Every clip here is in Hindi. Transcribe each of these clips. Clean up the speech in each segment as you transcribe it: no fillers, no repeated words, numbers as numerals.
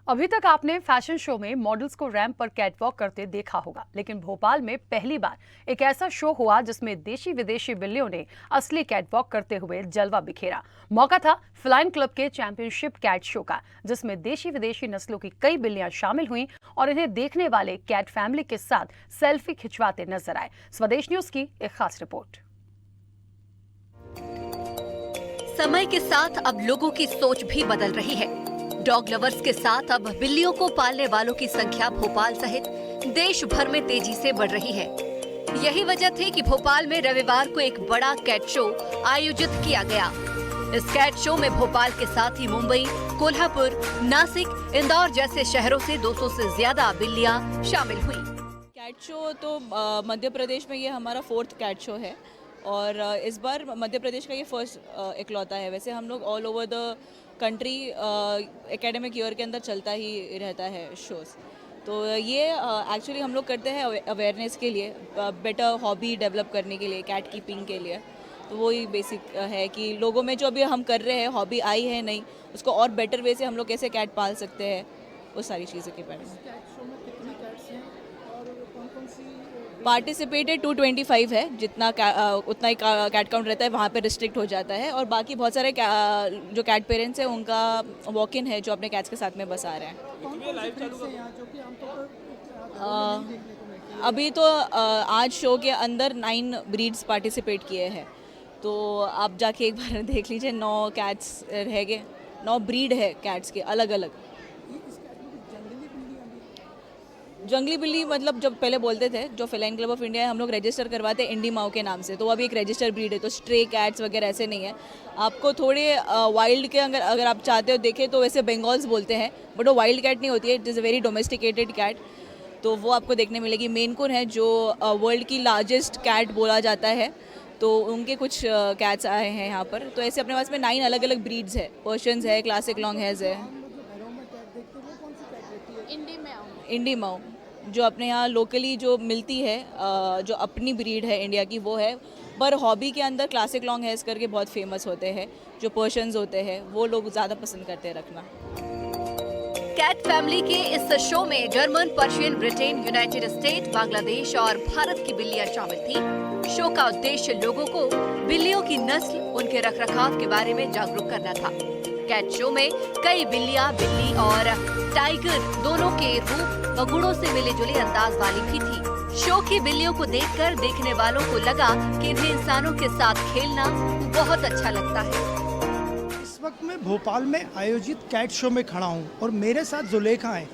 अभी तक आपने फैशन शो में मॉडल्स को रैंप पर कैटवॉक करते देखा होगा, लेकिन भोपाल में पहली बार एक ऐसा शो हुआ जिसमें देशी विदेशी बिल्लियों ने असली कैटवॉक करते हुए जलवा बिखेरा। मौका था फेलाइन क्लब के चैंपियनशिप कैट शो का, जिसमें देशी विदेशी नस्लों की कई बिल्लियां शामिल हुईं और इन्हें देखने वाले कैट फैमिली के साथ सेल्फी खिंचवाते नजर आए। स्वदेश न्यूज की एक खास रिपोर्ट। समय के साथ अब लोगों की सोच भी बदल रही है। डॉग लवर्स के साथ अब बिल्लियों को पालने वालों की संख्या भोपाल सहित देश भर में तेजी से बढ़ रही है। यही वजह थी कि भोपाल में रविवार को एक बड़ा कैट शो आयोजित किया गया। इस कैट शो में भोपाल के साथ ही मुंबई, कोल्हापुर, नासिक, इंदौर जैसे शहरों से 200 से ज्यादा बिल्लियां शामिल हुई। कैट शो तो मध्य प्रदेश में ये हमारा 4th कैट शो है और इस बार मध्य प्रदेश का ये फर्स्ट इकलौता है। वैसे हम लोग all over the country academic year के अंदर चलता ही रहता है शोज़। तो ये एक्चुअली हम लोग करते हैं अवेयरनेस के लिए, बेटर हॉबी डेवलप करने के लिए, कैट कीपिंग के लिए। तो वही बेसिक है कि लोगों में जो अभी हम कर रहे हैं हॉबी आई है नहीं, उसको और बेटर वे से हम लोग कैसे कैट पाल सकते हैं, वो सारी चीज़ों के बारे में। पार्टिसिपेटेड 225 है, जितना उतना ही कैट काउंट रहता है, वहाँ पे रिस्ट्रिक्ट हो जाता है। और बाकी बहुत सारे जो कैट पेरेंट्स हैं उनका वॉक इन है जो अपने कैट्स के साथ में बसा रहे हैं। अभी तो आज शो के अंदर 9 ब्रीड्स पार्टिसिपेट किए हैं, तो आप जाके एक बार देख लीजिए। 9 कैट्स रह गए, 9 ब्रीड है कैट्स के अलग अलग। जंगली बिल्ली मतलब जब पहले बोलते थे, जो फेलाइन क्लब ऑफ इंडिया है, हम लोग रजिस्टर करवाते हैं इंडी माओ के नाम से, तो वो अभी एक रजिस्टर ब्रीड है। तो स्ट्रे कैट्स वगैरह ऐसे नहीं है। आपको थोड़े वाइल्ड के अगर आप चाहते हो देखें तो वैसे बंगाल्स बोलते हैं, बट वो वाइल्ड कैट नहीं होती है, it is a very domesticated cat. तो वो आपको देखने मिलेगी। मेन कुन है जो वर्ल्ड की लार्जेस्ट कैट बोला जाता है, तो उनके कुछ कैट्स आए हैं यहाँ पर। तो ऐसे अपने पास में 9 अलग अलग ब्रीड्स है। पर्शियंस है, क्लासिक लॉन्ग हेयर्स है, इंडी माओ जो अपने यहाँ लोकली जो मिलती है, जो अपनी ब्रीड है इंडिया की, वो है। पर हॉबी के अंदर क्लासिक लॉन्ग हेयर्स करके बहुत फेमस होते हैं, जो पर्शियंस होते हैं, वो लोग ज़्यादा पसंद करते हैं रखना। कैट फैमिली के इस शो में German, Persian, Britain, United state, Bangladesh और भारत की बिल्लियां शामिल थी। शो का उद्देश्य लोगों को बिल्लियों की नस्ल, उनके रखरखाव के बारे में जागरूक करना था। कैट शो में कई बिल्लियां, बिल्ली और टाइगर दोनों के रूप व गुणों से मिले जुले अंदाज वाली भी थी। शो की बिल्लियों को देखकर देखने वालों को लगा कि इन्हें इंसानों के साथ खेलना बहुत अच्छा लगता है। इस वक्त मैं भोपाल में आयोजित कैट शो में खड़ा हूं और मेरे साथ जुलेखा है।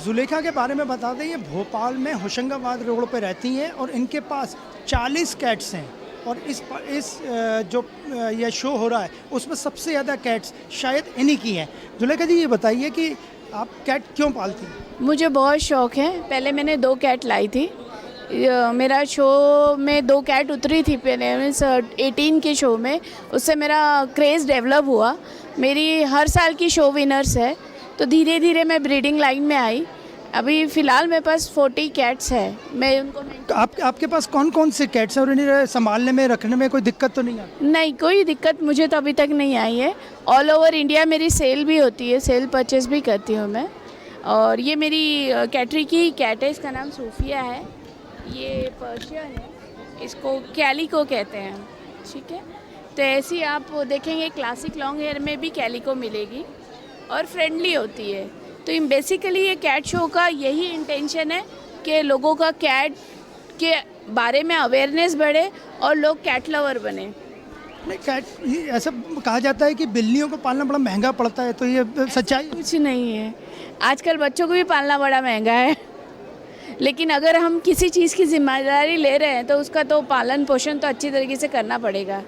जुलेखा के बारे में बता दें, ये भोपाल में होशंगाबाद रोड पर रहती हैं और इनके पास 40 कैट्स हैं। और इस जो यह शो हो रहा है उसमें सबसे ज़्यादा कैट्स शायद इन्हीं की हैं। जुलेखा जी, ये बताइए कि आप कैट क्यों पालती हैं? मुझे बहुत शौक़ है। पहले मैंने 2 कैट लाई थी। मेरा शो में 2 कैट उतरी थी पहले, मीन्स 18 के शो में। उससे मेरा क्रेज़ डेवलप हुआ। मेरी हर साल की शो विनर्स है, तो धीरे धीरे मैं ब्रीडिंग लाइन में आई। अभी फ़िलहाल मेरे पास 40 कैट्स है। मैं उनको आपके पास कौन कौन से कैट्स हैं और इन्हें संभालने में, रखने में कोई दिक्कत तो नहीं आती? नहीं, कोई दिक्कत मुझे तो अभी तक नहीं आई है। ऑल ओवर इंडिया मेरी सेल भी होती है, सेल परचेस भी करती हूँ मैं। और ये मेरी कैटरी की कैट है, इसका नाम सूफिया है। ये पर्शियन है, इसको कैलिको कहते हैं, ठीक है। तो ऐसे ही आप देखेंगे क्लासिक लॉन्ग हेयर में भी कैलिको मिलेगी और फ्रेंडली होती है। तो बेसिकली ये कैट शो का यही इंटेंशन है कि लोगों का कैट के बारे में अवेयरनेस बढ़े और लोग कैट लवर बने। नहीं, कैट ऐसा कहा जाता है कि बिल्लियों को पालना बड़ा महंगा पड़ता है, तो ये सच्चाई? कुछ नहीं है। आजकल बच्चों को भी पालना बड़ा महंगा है, लेकिन अगर हम किसी चीज़ की जिम्मेदारी ले रहे हैं तो उसका तो पालन पोषण तो अच्छी तरीके से करना पड़ेगा।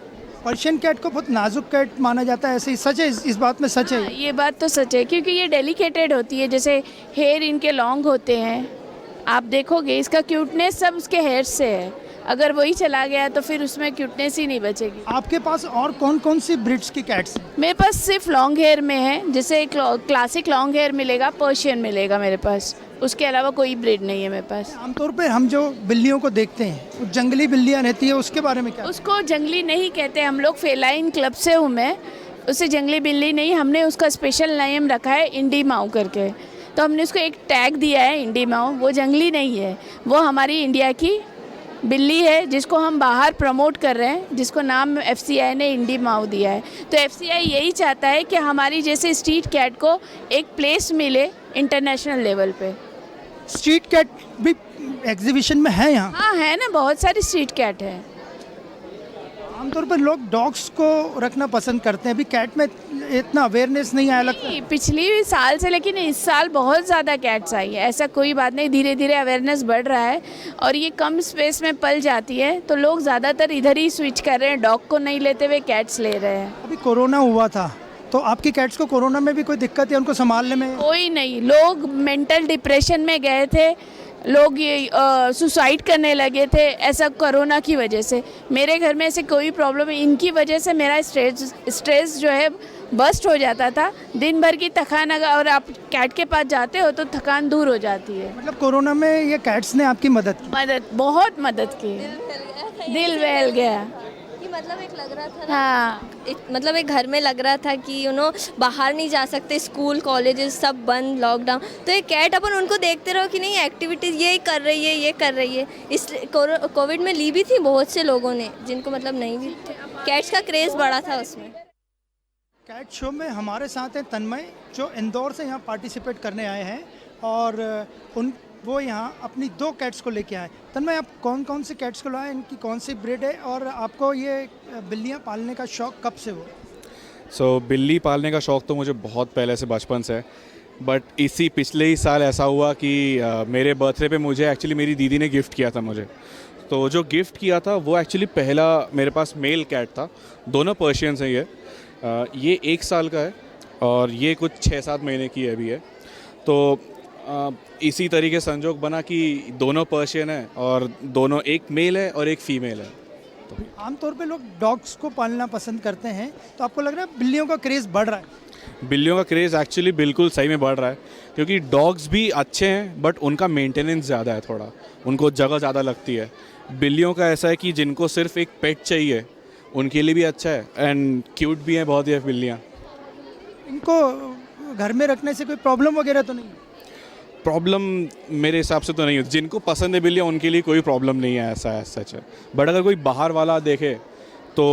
पर्शियन कैट को बहुत नाजुक कैट माना जाता है, ऐसे ही सच है? इस बात में सच है? ये बात तो सच है, क्योंकि ये डेलिकेटेड होती है। जैसे हेयर इनके लॉन्ग होते हैं, आप देखोगे इसका क्यूटनेस सब उसके हेयर से है। अगर वही चला गया तो फिर उसमें क्यूटनेस ही नहीं बचेगी। आपके पास और कौन कौन सी ब्रीड्स की कैट्स हैं? मेरे पास सिर्फ लॉन्ग हेयर में है। जैसे क्लासिक लॉन्ग हेयर मिलेगा, पर्शियन मिलेगा मेरे पास, उसके अलावा कोई ब्रीड नहीं है मेरे पास। आमतौर पर हम जो बिल्लियों को देखते हैं, वो जंगली बिल्लियाँ रहती है, उसके बारे में क्या? उसको जंगली नहीं कहते हम लोग, फेलाइन क्लब से हूँ मैं। उसे जंगली बिल्ली नहीं, हमने उसका स्पेशल नेम रखा है इंडी माओ करके। तो हमने उसको एक टैग दिया है इंडी माओ। वो जंगली नहीं है, वो हमारी इंडिया की बिल्ली है जिसको हम बाहर प्रमोट कर रहे हैं, जिसको नाम FCI ने इंडी माओ दिया है। तो FCI यही चाहता है कि हमारी जैसे स्ट्रीट कैट को एक प्लेस मिले इंटरनेशनल लेवल पे। स्ट्रीट कैट भी एग्जीबिशन में है यहाँ। हाँ है ना, बहुत सारी स्ट्रीट कैट है। आमतौर पर लोग डॉग्स को रखना पसंद करते हैं, अभी कैट में इतना अवेयरनेस नहीं आया लगता। नहीं, पिछली साल से, लेकिन इस साल बहुत ज़्यादा कैट्स आई है, ऐसा कोई बात नहीं, धीरे धीरे अवेयरनेस बढ़ रहा है और ये कम स्पेस में पल जाती है तो लोग ज़्यादातर इधर ही स्विच कर रहे हैं, डॉग को नहीं लेते हुए कैट्स ले रहे हैं। अभी कोरोना हुआ था तो आपकी कैट्स को कोरोना में भी कोई दिक्कत है उनको संभालने में? कोई नहीं, लोग मेंटल डिप्रेशन में गए थे, लोग ये सुसाइड करने लगे थे, ऐसा कोरोना की वजह से। मेरे घर में ऐसे कोई प्रॉब्लम, इनकी वजह से मेरा स्ट्रेस जो है बस्ट हो जाता था। दिन भर की थकान, अगर आप कैट के पास जाते हो तो थकान दूर हो जाती है। मतलब कोरोना में ये कैट्स ने आपकी मदद की? बहुत मदद की, दिल बहल गया। कि मतलब एक लग रहा था ना, हाँ, मतलब एक घर में लग रहा था कि बाहर नहीं जा सकते, स्कूल कॉलेजेस सब बंद, लॉकडाउन, तो ये कैट अपन उनको देखते रहो कि नहीं एक्टिविटीज़ ये कर रही है, ये कर रही है। इस कोविड में ली भी थी बहुत से लोगों ने, जिनको मतलब नहीं भी थे। कैट्स का क्रेज़ बड़ा था उसमें। कैट शो में हमारे साथ हैं तन्मय, जो इंदौर से यहाँ पार्टिसिपेट करने आए हैं और वो यहाँ अपनी 2 कैट्स को लेके आए। तन्मय, आप कौन कौन से कैट्स को लाए, इनकी कौन सी ब्रीड है और आपको ये बिल्लियाँ पालने का शौक़ कब से हुआ? बिल्ली पालने का शौक़ तो मुझे बहुत पहले से, बचपन से है, बट इसी पिछले ही साल ऐसा हुआ कि मेरे बर्थडे पे मुझे एक्चुअली मेरी दीदी ने गिफ्ट किया था मुझे। तो जो गिफ्ट किया था वो एक्चुअली पहला मेरे पास मेल कैट था, दोनों पर्शियंस हैं ये 1 साल का है और ये कुछ 6-7 महीने की अभी है। तो इसी तरीके संजोग बना कि दोनों पर्शियन है और दोनों, एक मेल है और एक फीमेल है। आमतौर पे लोग डॉग्स को पालना पसंद करते हैं, तो आपको लग रहा है बिल्लियों का क्रेज़ बढ़ रहा है? बिल्लियों का क्रेज़ एक्चुअली बिल्कुल सही में बढ़ रहा है, क्योंकि डॉग्स भी अच्छे हैं बट उनका मेंटेनेंस ज़्यादा है, थोड़ा उनको जगह ज़्यादा लगती है। बिल्लियों का ऐसा है कि जिनको सिर्फ एक पेट चाहिए उनके लिए भी अच्छा है एंड क्यूट भी हैं बहुत, ये बिल्लियाँ। इनको घर में रखने से कोई प्रॉब्लम वगैरह तो नहीं? प्रॉब्लम मेरे हिसाब से तो नहीं होती, जिनको पसंद है बिल्लियाँ उनके लिए कोई प्रॉब्लम नहीं है, ऐसा है सच है। बट अगर कोई बाहर वाला देखे तो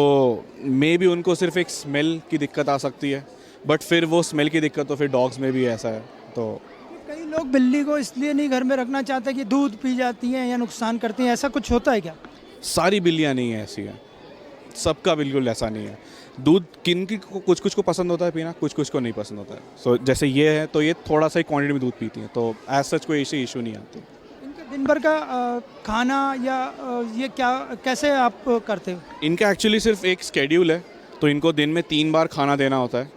मे भी उनको सिर्फ एक स्मेल की दिक्कत आ सकती है, बट फिर वो स्मेल की दिक्कत तो फिर डॉग्स में भी ऐसा है। तो कई लोग बिल्ली को इसलिए नहीं घर में रखना चाहते कि दूध पी जाती हैं या नुकसान करती हैं, ऐसा कुछ होता है क्या? सारी बिल्लियाँ नहीं है ऐसी है, सबका बिल्कुल ऐसा नहीं है। दूध किन कुछ कुछ को पसंद होता है पीना, कुछ कुछ को नहीं पसंद होता है। सो जैसे ये है तो ये थोड़ा सा ही क्वांटिटी में दूध पीती हैं, तो एज सच कोई ऐसी इशू नहीं आती। इनका दिन भर का खाना या ये क्या कैसे आप करते हो? इनका एक्चुअली सिर्फ एक स्केड्यूल है, तो इनको दिन में 3 बार खाना देना होता है,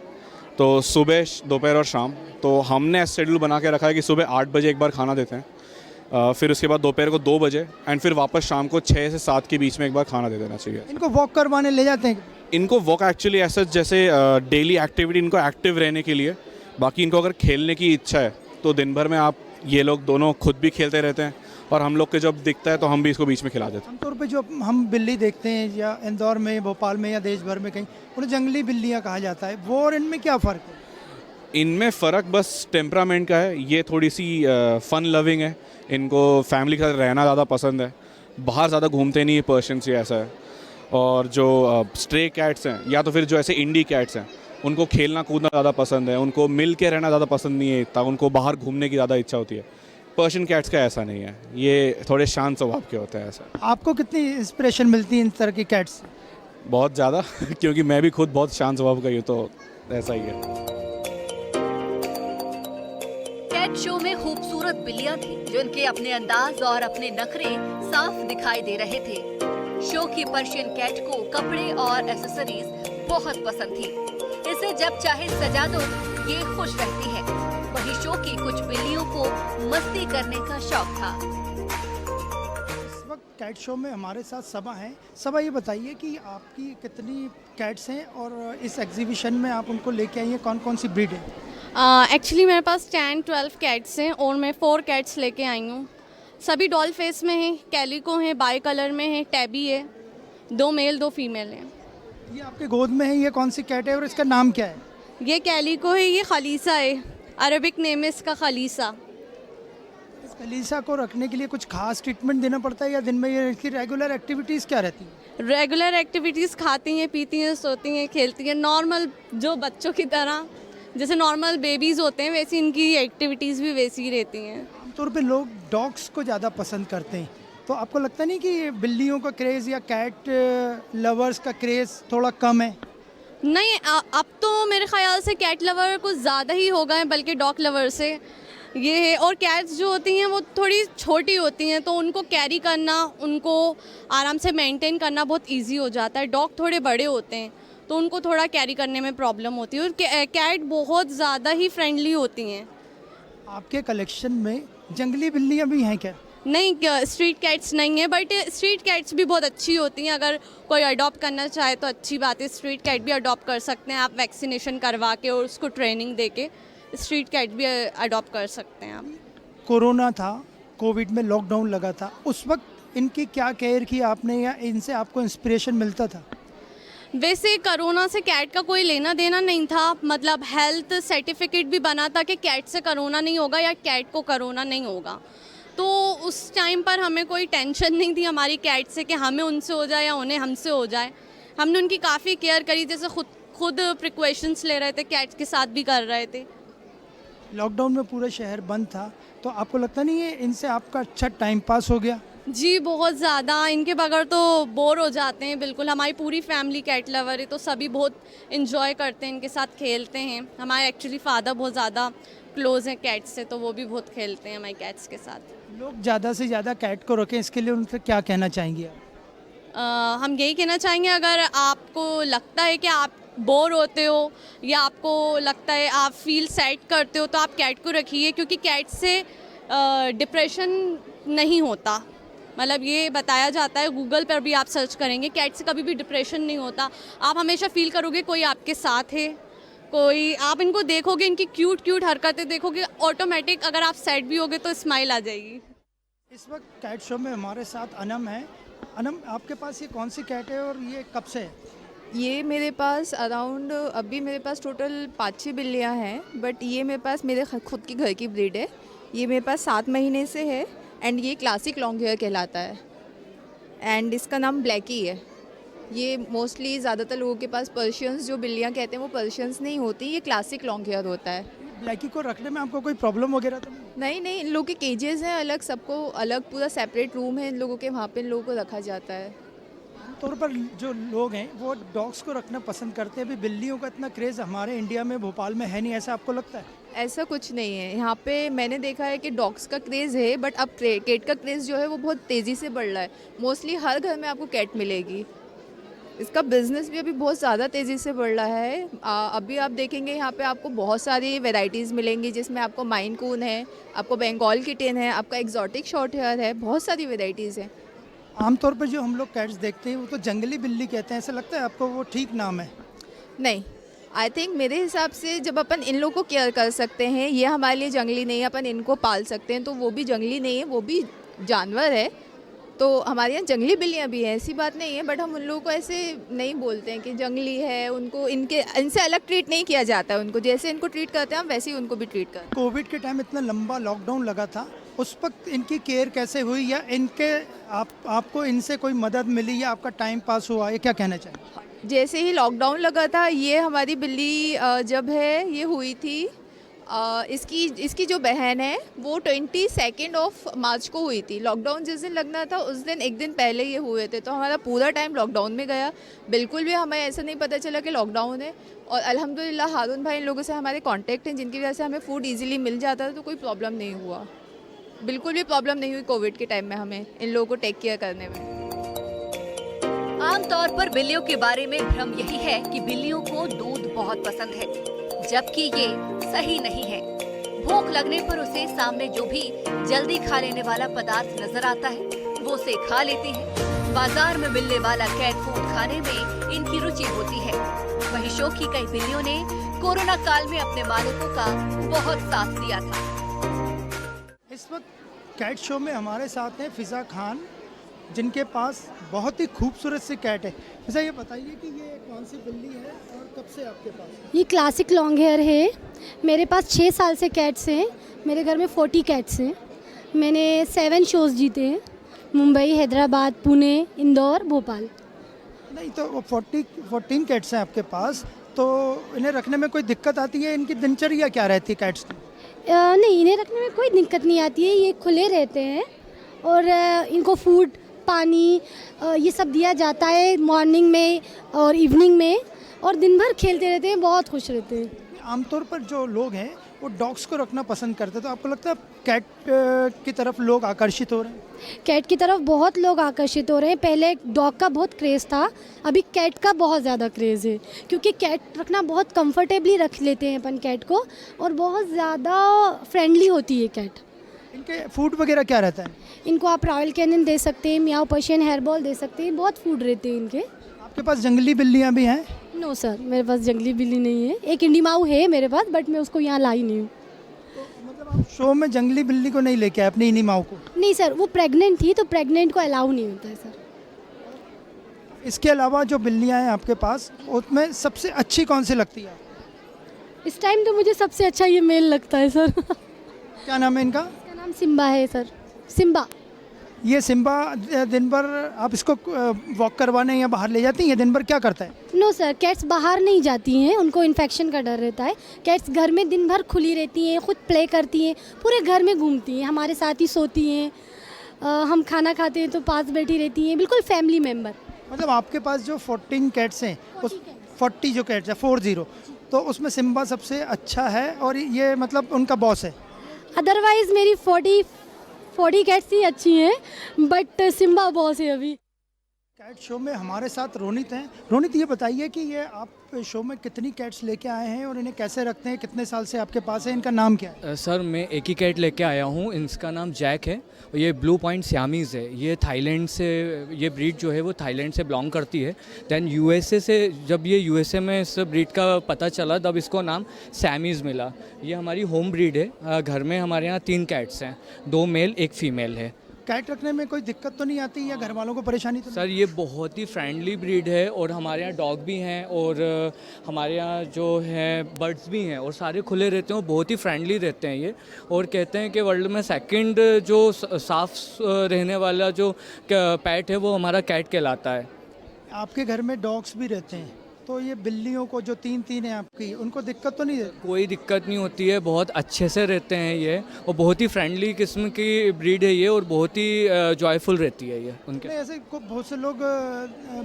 तो सुबह, दोपहर और शाम। तो हमने शेड्यूल बना के रखा है कि सुबह 8 बजे एक बार खाना देते हैं, फिर उसके बाद दोपहर को 2 बजे एंड फिर वापस शाम को 6 से 7 के बीच में एक बार खाना दे देना चाहिए। इनको वॉक करवाने ले जाते हैं? इनको वॉक एक्चुअली ऐसा जैसे डेली एक्टिविटी, इनको एक्टिव रहने के लिए। बाकी इनको अगर खेलने की इच्छा है तो दिन भर में आप, ये लोग दोनों खुद भी खेलते रहते हैं और हम लोग के जब दिखता है तो हम भी इसको बीच में खिला देते हैं। आमतौर पे जो हम बिल्ली देखते हैं या इंदौर में, भोपाल में या देश भर में कहीं, उन्हें जंगली बिल्लियाँ कहा जाता है, वो और इनमें क्या फ़र्क है? इनमें फ़र्क बस टेम्परामेंट का है। ये थोड़ी सी फ़न लविंग है, इनको फैमिली के साथ रहना ज़्यादा पसंद है, बाहर ज़्यादा घूमते नहीं है, पर्शियन से ऐसा है। और जो स्ट्रे कैट्स हैं या तो फिर जो ऐसे इंडी कैट्स हैं, उनको खेलना कूदना ज़्यादा पसंद है, उनको मिल के रहना ज़्यादा पसंद नहीं है इतना, उनको बाहर घूमने की ज़्यादा इच्छा होती है। पर्शियन कैट्स का ऐसा नहीं है, ये थोड़े शांत स्वभाव के होते हैं। ऐसा आपको कितनी इंस्पिरेशन मिलती है इन तरह की कैट्स से? बहुत ज़्यादा क्योंकि मैं भी खुद बहुत शांत स्वभाव का ही हूँ, तो ऐसा ही है। कैट शो में खूबसूरत बिल्लियां थी जिनके अपने अंदाज और अपने नखरे साफ दिखाई दे रहे थे। शो की पर्शियन कैट को कपड़े और एक्सेसरीज बहुत पसंद थी। इसे जब चाहे सजा दो, ये खुश रहती है। वहीं शो की कुछ बिल्लियों को मस्ती करने का शौक था। इस वक्त कैट शो में हमारे साथ सबा हैं। सबा, ये बताइए कि आपकी कितनी कैट्स हैं और इस एग्जीबिशन में आप उनको लेके आई हैं, कौन कौन सी ब्रीड है? एक्चुअली मेरे पास 10-12 कैट्स हैं और मैं 4 कैट्स लेके आई हूँ। सभी डॉल फेस में हैं, कैलिको हैं, बाई कलर में हैं, टैबी है, 2 मेल 2 फीमेल हैं। ये आपके गोद में है, ये कौन सी कैट है और इसका नाम क्या है? ये कैलिको है, ये खलीसा है, अरबिक नेम है इसका खलीसा। इस कलीसा को रखने के लिए कुछ खास ट्रीटमेंट देना पड़ता है या दिन में ये इसकी रेगुलर एक्टिविटीज़ क्या रहती है? रेगुलर एक्टिविटीज़, खाती हैं, पीती हैं, सोती हैं, खेलती हैं, नॉर्मल जो बच्चों की तरह, जैसे नॉर्मल बेबीज़ होते हैं वैसी इनकी एक्टिविटीज़ भी वैसी ही रहती हैं। आमतौर पे लोग डॉग्स को ज़्यादा पसंद करते हैं, तो आपको लगता नहीं कि ये बिल्लियों का क्रेज़ या कैट लवर्स का क्रेज़ थोड़ा कम है? नहीं, अब तो मेरे ख्याल से कैट लवर कुछ ज़्यादा ही हो गए हैं बल्कि डॉग लवर से, ये है। और कैट्स जो होती हैं वो थोड़ी छोटी होती हैं तो उनको कैरी करना, उनको आराम से मेंटेन करना बहुत इजी हो जाता है। डॉग थोड़े बड़े होते हैं तो उनको थोड़ा कैरी करने में प्रॉब्लम होती है। और कैट बहुत ज़्यादा ही फ्रेंडली होती हैं। आपके कलेक्शन में जंगली बिल्लियाँ भी हैं क्या? नहीं, स्ट्रीट कैट्स नहीं है, बट स्ट्रीट कैट्स भी बहुत अच्छी होती हैं। अगर कोई अडॉप्ट करना चाहे तो अच्छी बात है, स्ट्रीट कैट भी अडॉप्ट कर सकते हैं आप, वैक्सीनेशन करवा के और उसको ट्रेनिंग दे के स्ट्रीट कैट भी अडॉप्ट कर सकते हैं आप। कोरोना था, कोविड में लॉकडाउन लगा था, उस वक्त इनकी क्या केयर की आपने या इनसे आपको इंस्पिरेशन मिलता था? वैसे कोरोना से कैट का कोई लेना देना नहीं था, मतलब हेल्थ सर्टिफिकेट भी बना था कि कैट से कोरोना नहीं होगा या कैट को कोरोना नहीं होगा। तो उस टाइम पर हमें कोई टेंशन नहीं थी हमारी कैट से कि हमें उनसे हो जाए या उन्हें हमसे हो जाए। हमने उनकी काफ़ी केयर करी, जैसे खुद प्रिकॉशंस ले रहे थे, कैट्स के साथ भी कर रहे थे। लॉकडाउन में पूरा शहर बंद था, तो आपको लगता नहीं है इनसे आपका अच्छा टाइम पास हो गया? जी बहुत ज़्यादा, इनके बगैर तो बोर हो जाते हैं बिल्कुल। हमारी पूरी फैमिली कैट लवर है तो सभी बहुत इन्जॉय करते हैं, इनके साथ खेलते हैं। हमारे एक्चुअली फादर बहुत ज़्यादा क्लोज हैं कैट्स से, तो वो भी बहुत खेलते हैं हमारी कैट्स के साथ। लोग ज़्यादा से ज़्यादा कैट को रखें, इसके लिए उनसे क्या कहना चाहेंगे आप? हम यही कहना चाहेंगे, अगर आपको लगता है कि आप बोर होते हो या आपको लगता है आप फील सैड करते हो तो आप कैट को रखिए, क्योंकि कैट से डिप्रेशन नहीं होता। मतलब ये बताया जाता है, गूगल पर भी आप सर्च करेंगे, कैट से कभी भी डिप्रेशन नहीं होता। आप हमेशा फील करोगे कोई आपके साथ है, कोई, आप इनको देखोगे, इनकी क्यूट हरकतें देखोगे, ऑटोमेटिक अगर आप सैड भी होगे तो स्माइल आ जाएगी। इस वक्त कैट शो में हमारे साथ अनम है। अनम, आपके पास ये कौन सी कैट है और ये कब से है? ये मेरे पास अराउंड, अभी मेरे पास टोटल 5-6 बिल्लियाँ हैं, बट ये मेरे पास मेरे खुद की घर की ब्रीड है। ये मेरे पास 7 महीने से है एंड ये क्लासिक लॉन्ग हेयर कहलाता है एंड इसका नाम ब्लैकी है। ये मोस्टली ज़्यादातर लोगों के पास पर्शियंस जो बिल्लियाँ कहते हैं वो पर्शियंस नहीं होती, ये क्लासिक लॉन्ग हेयर होता है। ब्लैकी को रखने में आपको कोई प्रॉब्लम वगैरह तो नहीं? नहीं, इन लोगों के केजेस हैं अलग, सबको अलग पूरा सेपरेट रूम है इन लोगों के, वहाँ पे इन लोगों को रखा जाता है। तौर पर जो लोग हैं वो डॉग्स को रखना पसंद करते हैं, अभी बिल्लियों का इतना क्रेज़ हमारे इंडिया में, भोपाल में है नहीं, ऐसा आपको लगता है? ऐसा कुछ नहीं है, यहाँ पे मैंने देखा है कि डॉग्स का क्रेज़ है, बट अब कैट का क्रेज़ जो है वो बहुत तेज़ी से बढ़ रहा है। मोस्टली हर घर में आपको कैट मिलेगी। इसका बिज़नेस भी अभी बहुत ज़्यादा तेज़ी से बढ़ रहा है। अभी आप देखेंगे यहाँ पे आपको बहुत सारी वैरायटीज़ मिलेंगी, जिसमें आपको माइन कून है, आपको बंगाल किटन है, आपका एक्जॉटिक शॉर्ट हेयर है, बहुत सारी वैरायटीज़ हैं। आमतौर पर जो हम लोग कैट्स देखते हैं वो तो जंगली बिल्ली कहते हैं, ऐसा लगता है आपको वो ठीक नाम है? नहीं, आई थिंक मेरे हिसाब से जब अपन इन लोगों को केयर कर सकते हैं, ये हमारे लिए जंगली नहीं है, अपन इनको पाल सकते हैं, तो वो भी जंगली नहीं है, वो भी जानवर है। तो हमारे यहाँ जंगली बिल्लियाँ भी हैं, ऐसी बात नहीं है, बट हम उन लोगों को ऐसे नहीं बोलते हैं कि जंगली है, उनको इनसे अलग ट्रीट नहीं किया जाता है। उनको जैसे इनको ट्रीट करते हैं हम वैसे ही उनको भी ट्रीट करते हैं। कोविड के टाइम इतना लंबा लॉकडाउन लगा था, उस वक्त इनकी केयर कैसे हुई या इनके आपको इनसे कोई मदद मिली या आपका टाइम पास हुआ, ये क्या कहना चाहिए? जैसे ही लॉकडाउन लगा था, ये हमारी बिल्ली जब है ये हुई थी, इसकी जो बहन है वो 22 मार्च को हुई थी। लॉकडाउन जिस दिन लगना था उस दिन एक दिन पहले ये हुए थे, तो हमारा पूरा टाइम लॉकडाउन में गया। बिल्कुल भी हमें ऐसा नहीं पता चला कि लॉकडाउन है, और अल्हम्दुलिल्लाह हारून भाई इन लोगों से हमारे कांटेक्ट हैं, जिनकी वजह से हमें फूड इजीली मिल जाता था, तो कोई प्रॉब्लम नहीं हुआ। बिल्कुल भी प्रॉब्लम नहीं हुई कोविड के टाइम में हमें इन लोगों को टेक केयर करने में। आमतौर पर बिल्लियों के बारे में भ्रम यही है कि बिल्लियों को दूध बहुत पसंद है, जबकि ये सही नहीं है। भूख लगने पर उसे सामने जो भी जल्दी खा लेने वाला पदार्थ नजर आता है वो उसे खा लेती है। बाजार में मिलने वाला कैट फूड खाने में इनकी रुचि होती है। वहीं शो की कई बिल्लियों ने कोरोना काल में अपने मालिकों का बहुत साथ दिया था। इस वक्त कैट शो में हमारे साथ हैं फिज़ा खान, जिनके पास बहुत ही खूबसूरत सी कैट है। अच्छा ये बताइए कि ये कौन सी बिल्ली है और कब से आपके पास? ये क्लासिक लॉन्ग हेयर है। मेरे पास 6 साल से कैट्स हैं। मेरे घर में 40 कैट्स हैं। मैंने 7 शोज़ जीते हैं, मुंबई, हैदराबाद, पुणे, इंदौर, भोपाल। नहीं तो 14 कैट्स हैं आपके पास, तो इन्हें रखने में कोई दिक्कत आती है? इनकी दिनचर्या क्या रहती है कैट्स की? नहीं, इन्हें रखने में कोई दिक्कत नहीं आती है। ये खुले रहते हैं और इनको फूड, पानी ये सब दिया जाता है मॉर्निंग में और इवनिंग में, और दिन भर खेलते रहते हैं, बहुत खुश रहते हैं। आमतौर पर जो लोग हैं वो डॉग्स को रखना पसंद करते हैं, तो आपको लगता है कैट की तरफ लोग आकर्षित हो रहे हैं? कैट की तरफ बहुत लोग आकर्षित हो रहे हैं। पहले डॉग का बहुत क्रेज़ था, अभी कैट का बहुत ज़्यादा क्रेज़ है, क्योंकि कैट रखना बहुत कंफर्टेबली रख लेते हैं अपन कैट को, और बहुत ज़्यादा फ्रेंडली होती है कैट। इनके फूड वगैरह क्या रहता है? इनको आप रॉयल कैनिन दे सकते हैं, मियाओ पर्शियन हेयर बॉल दे सकते हैं, बहुत फूड रहते हैं इनके। आपके पास जंगली बिल्लियाँ भी हैं? नो सर, मेरे पास जंगली बिल्ली नहीं है। एक इंडीमाऊ है मेरे पास, बट मैं उसको यहाँ लाई नहीं हूँ। मतलब आप शो में जंगली बिल्ली को नहीं लेके आए अपनी इन्हीं माँ को? नहीं सर, वो प्रेग्नेंट थी, तो प्रेग्नेंट को अलाउ नहीं होता है सर। इसके अलावा जो बिल्लियाँ हैं आपके पास, उसमें सबसे अच्छी कौन सी लगती है? इस टाइम तो मुझे सबसे अच्छा ये मेल लगता है सर। क्या नाम है इनका? इसका नाम सिम्बा है सर, सिम्बा। ये सिम्बा दिन भर आप इसको वॉक करवाने या बाहर ले जाती हैं? दिन भर क्या करता है? नो सर, कैट्स बाहर नहीं जाती हैं, उनको इन्फेक्शन का डर रहता है। कैट्स घर में दिन भर खुली रहती हैं, खुद प्ले करती हैं, पूरे घर में घूमती हैं, हमारे साथ ही सोती हैं। हम खाना खाते हैं तो पास बैठी रहती हैं, बिल्कुल फैमिली मेम्बर। मतलब आपके पास जो 14 कैट्स हैं, उस 40 जो कैट्स है 40, तो उसमें सिम्बा सबसे अच्छा है और ये मतलब उनका बॉस है? अदरवाइज़ मेरी 40 कैट्स ही अच्छी हैं, बट सिम्बा बॉस है अभी। कैट शो में हमारे साथ रोनित हैं। रोनित, ये बताइए कि ये आप शो में कितनी कैट्स लेके आए हैं और इन्हें कैसे रखते हैं? कितने साल से आपके पास है? इनका नाम क्या है? सर मैं एक ही कैट लेके आया हूँ, इसका नाम जैक है। ये ब्लू पॉइंट सियामीज़ है। ये थाईलैंड से, ये ब्रीड जो है वो थाईलैंड से बिलोंग करती है। दैन यूएसए से, जब ये यूएसए में इस ब्रीड का पता चला तब इसको नाम सैमीज़ मिला। ये हमारी होम ब्रीड है। घर में हमारे यहाँ 3 कैट्स हैं, 2 मेल 1 फीमेल है। कैट रखने में कोई दिक्कत तो नहीं आती या घर वालों को परेशानी तो नहीं? सर ये बहुत ही फ्रेंडली ब्रीड है, और हमारे यहाँ डॉग भी हैं और हमारे यहाँ जो है बर्ड्स भी हैं, और सारे खुले रहते हैं, बहुत ही फ्रेंडली रहते हैं ये। और कहते हैं कि वर्ल्ड में सेकंड जो साफ रहने वाला जो पेट है वो हमारा कैट कहलाता है। आपके घर में डॉग्स भी रहते हैं, तो ये बिल्लियों को जो 3 हैं आपकी, उनको दिक्कत तो नहीं है? कोई दिक्कत नहीं होती है, बहुत अच्छे से रहते हैं ये, और बहुत ही फ्रेंडली किस्म की ब्रीड है ये, और बहुत ही जॉयफुल रहती है ये उनके। ऐसे बहुत से लोग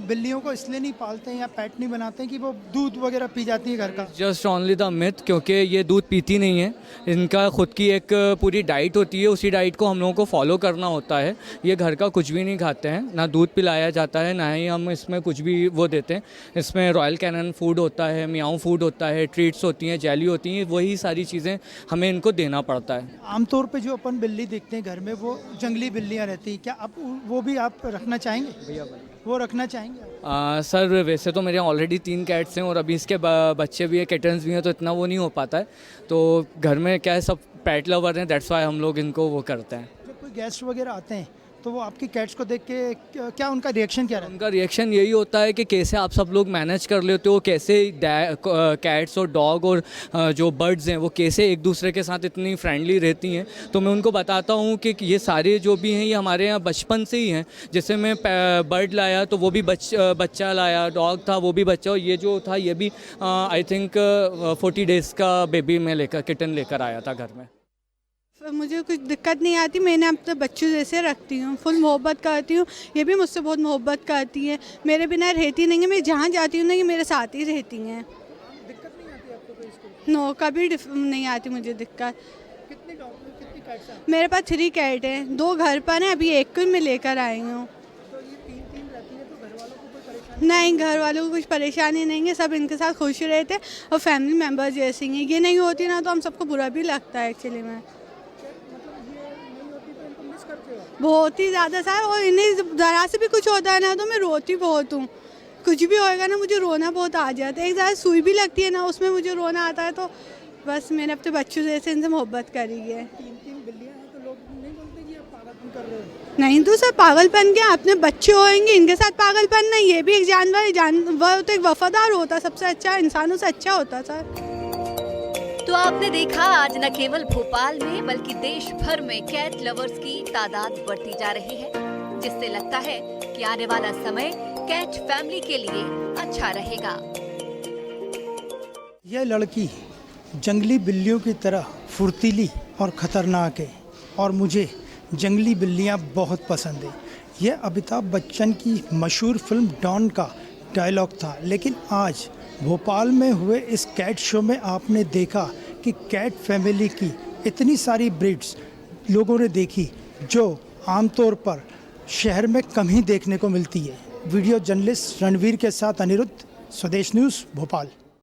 बिल्लियों को इसलिए नहीं पालते हैं या पेट नहीं बनाते हैं कि वो दूध वगैरह पी जाती है घर का। जस्ट ओनली द मिथ, क्योंकि ये दूध पीती नहीं है। इनका खुद की एक पूरी डाइट होती है, उसी डाइट को हम लोगों को फॉलो करना होता है। ये घर का कुछ भी नहीं खाते हैं, ना दूध पिलाया जाता है, ना ही हम इसमें कुछ भी वो देते हैं। इसमें रॉयल कैनन फूड होता है, मियाओ फूड होता है, ट्रीट्स होती हैं, जेली होती हैं, वही सारी चीज़ें हमें इनको देना पड़ता है। आमतौर पे जो अपन बिल्ली देखते हैं घर में, वो जंगली बिल्लियाँ रहती हैं, क्या आप वो भी आप रखना चाहेंगे? भैया वो रखना चाहेंगे? सर वैसे तो मेरे ऑलरेडी 3 कैट्स हैं, और अभी इसके बच्चे भी हैं, किटन्स भी हैं, तो इतना वो नहीं हो पाता है। तो घर में क्या है, सब पेट लवर हैं, दैट्स वाई हम लोग इनको वो करते हैं। जब कोई गेस्ट वगैरह आते हैं तो वो आपकी कैट्स को देख के क्या उनका रिएक्शन क्या रहता है? उनका रिएक्शन यही होता है कि कैसे आप सब लोग मैनेज कर लेते हो, कैसे कैट्स और डॉग और जो बर्ड्स हैं वो कैसे एक दूसरे के साथ इतनी फ्रेंडली रहती हैं। तो मैं उनको बताता हूँ कि ये सारे जो भी हैं ये हमारे यहाँ बचपन से ही हैं। जैसे मैं बर्ड लाया तो वो भी बच्चा लाया, डॉग था वो भी बच्चा, और ये जो था ये भी आई थिंक 40 डेज़ का बेबी मैं किटन लेकर आया था घर में। मुझे कुछ दिक्कत नहीं आती, मैंने अपने बच्चों जैसे रखती हूँ, फुल मोहब्बत करती हूँ। ये भी मुझसे बहुत मोहब्बत करती है, मेरे बिना रहती नहीं है। मैं जहाँ जाती हूँ ना, ये मेरे साथ ही रहती हैं। दिक्कत नहीं आती आपको कोई इसको? नो, कभी नहीं आती मुझे दिक्कत। कितनी कैट्स हैं? मेरे पास 3 कैट हैं, 2 घर पर हैं, अभी 1 को मैं लेकर आई हूँ। तो ये 3 रहती है, तो घर वालों को कोई परेशानी नहीं, घर वालों को कुछ परेशानी नहीं है, सब इनके साथ खुश रहते हैं और फैमिली मेम्बर जैसे हैं। ये नहीं होती ना तो हम सबको बुरा भी लगता है एक्चुअली में, बहुत ही ज़्यादा सर। और इन्हें ज़रा से भी कुछ होता है ना तो मैं रोती बहुत हूँ। कुछ भी होएगा ना मुझे रोना बहुत आ जाता है। एक ज़्यादा सुई भी लगती है ना, उसमें मुझे रोना आता है। तो बस मैंने अपने बच्चों जैसे इनसे मोहब्बत करी है। 3 बिल्लियाँ हैं तो लोग नहीं बोलते कि आप पागल? नहीं तो सर पागलपन क्या, अपने बच्चे होंगे इनके साथ पागलपन नहीं, ये भी एक जानवर है, जानवर तो एक वफादार होता, सबसे अच्छा इंसानों से अच्छा होता सर। तो आपने देखा आज न केवल भोपाल में बल्कि देश भर में कैट लवर्स की तादाद बढ़ती जा रही है, जिससे लगता है कि आने वाला समय कैट फैमिली के लिए अच्छा रहेगा। यह लड़की जंगली बिल्लियों की तरह फुर्तीली और ख़तरनाक है और मुझे जंगली बिल्लियां बहुत पसंद है। यह अमिताभ बच्चन की मशहूर फिल्म डॉन का डायलॉग था, लेकिन आज भोपाल में हुए इस कैट शो में आपने देखा कि कैट फैमिली की इतनी सारी ब्रीड्स लोगों ने देखी जो आमतौर पर शहर में कम ही देखने को मिलती है। वीडियो जर्नलिस्ट रणवीर के साथ अनिरुद्ध, स्वदेश न्यूज़, भोपाल।